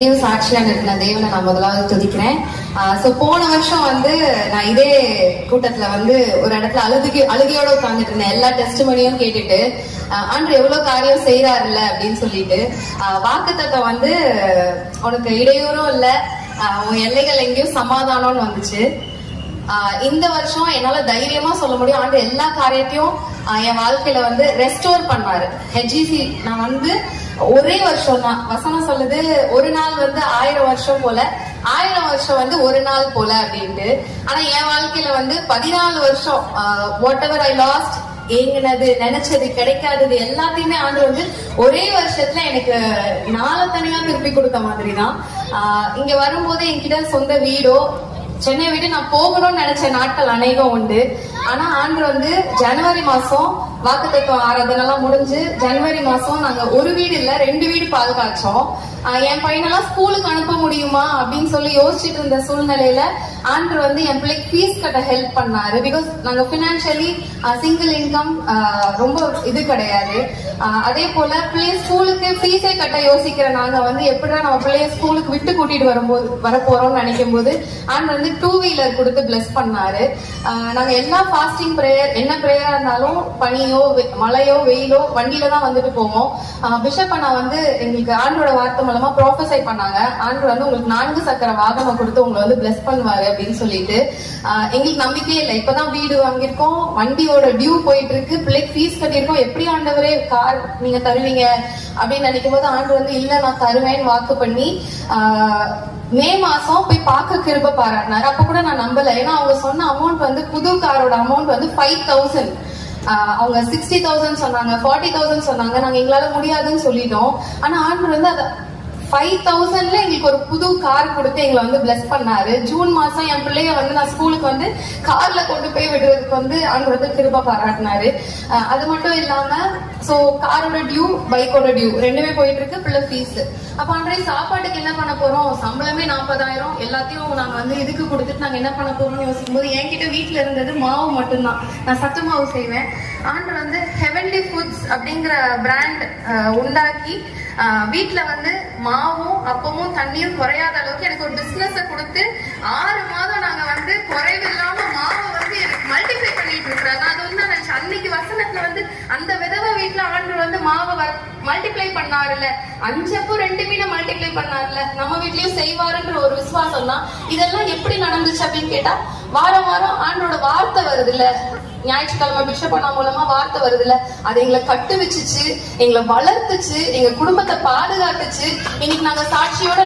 சாட்சியா இருக்கிற தேவனை நான் முதலாவது துதிக்கிறேன். போன வருஷம் நான் இதே கூட்டத்துல ஒரு இடத்துல அழுகையோட உட்கார்ந்துட்டு இருந்தேன். எல்லா டெஸ்ட் மணியும் கேட்டுட்டு ஆண்டு எவ்வளவு காரியம் செய்யறாருல்ல அப்படின்னு சொல்லிட்டு வாக்குத்தத்தம் உனக்கு இடையூறும் இல்ல, உன் எல்லைகள் எங்கேயும் சமாதானம்னு வந்துச்சு. இந்த வருஷம் என்னால தைரியமா சொல்ல முடியும், ஆண்டு எல்லா காரியத்தையும் என் வாழ்க்கையில ரெஸ்டோர் பண்ணாரு. ஹெச்ஜிசி நான் ஒரே வருஷம் தான், வசனம் சொல்லுது ஒரு நாள் 1000 வருஷம் போல, 1000 வருஷம் ஒரு நாள் போல அப்படின்ட்டு. ஆனா என் வாழ்க்கையில 14 வருஷம் வாட் எவர் ஐ லாஸ்ட், ஏங்கினது, நினைச்சது, கிடைக்காதது எல்லாத்தையுமே ஆண்டு ஒரே வருஷத்துல எனக்கு நாளை தனியா திருப்பி கொடுத்த மாதிரி தான். இங்க வரும்போது என்கிட்ட சொந்த வீடோ சென்னை விட்டு நான் போகணும்னு நினைச்ச நாட்கள் அநேகம் உண்டு. ஆனா ஆண்டு ஜனவரி மாசம் வாக்குத்தத்தம் ஆராதனை முடிஞ்சு ஜனவரி மாசம் நாங்க ஒரு வீடு இல்ல 2 வீடு பால் காய்ச்சோம். என் பையனெல்லாம் ஸ்கூலுக்கு அனுப்ப முடியுமா அப்படின்னு சொல்லி யோசிச்சுட்டு இருந்த சூழ்நிலையில ஆண்டு என் பிள்ளைக்கு ஃபீஸ் கட்ட ஹெல்ப் பண்ணாரு. பிகாஸ் நாங்க பினான்சியலி சிங்கிள் இன்கம் ரொம்ப இது கிடையாது. அதே போல பிள்ளைய ஸ்கூலுக்கு ஃபீஸே கட்ட யோசிக்கிற நாங்க எப்படிடா நம்ம பிள்ளைய ஸ்கூலுக்கு விட்டு கூட்டிட்டு வரப்போறோம்னு நினைக்கும் போது ஆண்டு 2 வீலர் கொடுத்து பிளஸ் பண்ணாரு. நாங்க எல்லா ஃபாஸ்டிங் பிரேயர், என்ன பிரேயரா இருந்தாலும் பனியோ மழையோ வெயிலோ வண்டியில தான் போவோம். பிஷப் அண்ணா எங்களுக்கு ஆண்டோட வார்த்தை மூலமா ப்ராஃபஸை பண்ணாங்க. ஆண்டு உங்களுக்கு 4 சக்கர வாகனம் கொடுத்து உங்களை பிளஸ் பண்ணுவாரு அப்படின்னு சொல்லிட்டு எங்களுக்கு நம்பிக்கையே இல்லை. இப்பதான் வீடு வாங்கியிருக்கோம், வண்டியோட டியூ போயிட்டு இருக்கு, பிள்ளைக்கு ஃபீஸ் கட்டியிருக்கோம், எப்படி ஆண்டவரே கார் நீங்க தருவீங்க அப்படின்னு நினைக்கும் போது ஆண்டு இல்ல நான் தருவேன்னு வாக்கு பண்ணி மே மாசம் போய் பார்க்க கிருபை பாராட்டினாரு. அப்ப கூட நான் நம்பல, ஏன்னா அவங்க சொன்ன அமௌண்ட் புது காரோட அமௌண்ட் 5000. அவங்க 60,000 சொன்னாங்க, 40,000 சொன்னாங்க. நாங்க எங்களால முடியாதுன்னு சொல்லிட்டோம். ஆனா ஆண்டு அதை 5,000ல எங்களுக்கு ஒரு புது கார் கொடுத்து எங்களை பிளஸ் பண்ணாரு. ஜூன் மாசம் என் பிள்ளைய நான் ஸ்கூலுக்கு கார்ல கொண்டு போய் விடுறதுக்கு ஆண்டு கிருபை பாராட்டினாரு. அது மட்டும் இல்லாம சோ காரோட டியூ, பைக்கோட டியூ ரெண்டுமே போயிட்டு இருக்கு, பிள்ளை ஃபீஸ். அப்ப அன்றைய சாப்பாட்டுக்கு என்ன பண்ண போறோம், சம்பளமே 40,000, எல்லாத்தையும் நாங்க இதுக்கு கொடுத்துட்டு நாங்க என்ன பண்ண போறோம்னு யோசிக்கும் போது என்கிட்ட வீட்டுல இருந்தது மாவு மட்டும்தான். நான் சத்து மாவு செய்வேன். ஆண்டு ஹெவன்லி ஃபுட்ஸ் அப்படிங்கிற பிராண்ட் உண்டாக்கி வீட்டுல மாவும் அப்பமும் தண்ணியும் குறையாத அளவுக்கு எனக்கு ஒரு பிசினஸ் கொடுத்து 6 மாதம் நாங்க குறைவில்லாம மாவை எனக்கு மல்டிப்ளை பண்ணிட்டு இருக்கிறாங்க. அது நான் அன்னைக்கு வசனத்துல அந்த விதவை வீட்டுல ஆண்டு மாவை மல்டிப்ளை பண்ணாருல்ல, 5 அப்போ 2 மீனை மல்டிப்ளை பண்ணாருல்ல, நம்ம வீட்லயும் செய்வாருன்ற ஒரு விசுவாசம் தான். இதெல்லாம் எப்படி நடந்துச்சு அப்படின்னு கேட்டா வாரம் வாரம் ஆண்டோட வார்த்தை வருது இல்ல, ஞாயிற்றுக்கிழமை பிஷப் அண்ணா மூலமா வார்த்தை வருது இல்ல, அது எங்களை கட்டு வச்சுச்சு, எங்களை வளர்த்துச்சு, எங்க குடும்பத்தை பாதுகாத்துச்சு. இன்னைக்கு நாங்க சாட்சியோட